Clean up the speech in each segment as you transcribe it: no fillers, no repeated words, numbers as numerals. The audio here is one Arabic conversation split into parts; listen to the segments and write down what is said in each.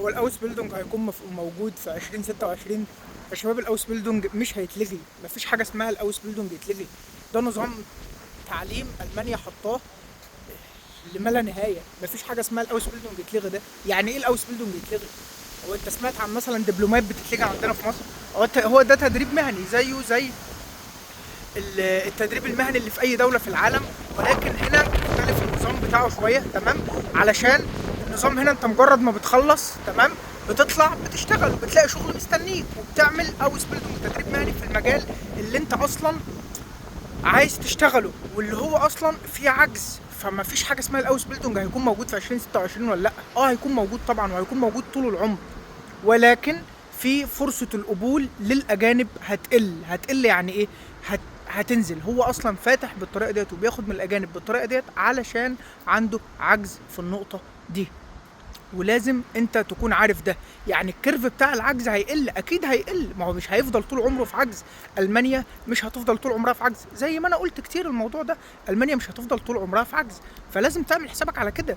هو الاوس بيلدونج هيكون موجود في 2026. يا شباب الاوس بيلدونج مش هيتلغي، مفيش حاجه اسمها الاوس بيلدونج يتلغي. ده نظام تعليم المانيا حطاه لما لا نهايه. مفيش حاجه اسمها الاوس بيلدونج يتلغي. ده يعني ايه الاوس بيلدونج يتلغي؟ هو انت سمعت عن مثلا دبلومات بتتلغي عندنا في مصر؟ هو ده تدريب مهني زيه زي التدريب المهني اللي في اي دوله في العالم، ولكن هنا مختلف النظام بتاعه شويه. تمام؟ علشان النظام هنا انت مجرد ما بتخلص تمام بتطلع بتشتغل وبتلاقي شغل مستنيك وبتعمل اوس بيلدونج تدريب مهني في المجال اللي انت اصلا عايز تشتغله واللي هو اصلا فيه عجز. فما فيش حاجه اسمها الاوس بيلدونج هيكون موجود في 2026 ولا لا. هيكون موجود طبعا، وهيكون موجود طول العمر، ولكن في فرصه القبول للاجانب هتقل يعني ايه؟ هتنزل. هو اصلا فاتح بالطريقه ديت وبياخد من الاجانب بالطريقه ديت علشان عنده عجز في النقطه دي، ولازم انت تكون عارف ده. يعني الكيرف بتاع العجز هيقل، اكيد هيقل، ما هو مش هيفضل طول عمره في عجز. المانيا مش هتفضل طول عمرها في عجز، زي ما انا قلت كتير الموضوع ده. المانيا مش هتفضل طول عمرها في عجز، فلازم تعمل حسابك على كده.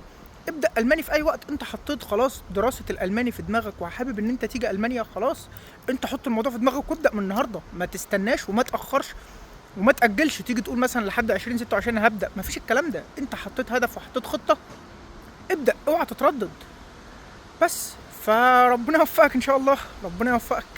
ابدا الماني في اي وقت. انت حطيت خلاص دراسه الالماني في دماغك وحابب ان انت تيجي المانيا، خلاص انت حط الموضوع في دماغك وابدا من النهارده. ما تستناش وما تاخرش وما تاجلش تيجي تقول مثلا لحد 2026 هبدا. مفيش الكلام ده. انت حطيت هدف وحطيت خطه، ابدا، اوعى تتردد. بس فربنا يوفقك ان شاء الله، ربنا يوفقك.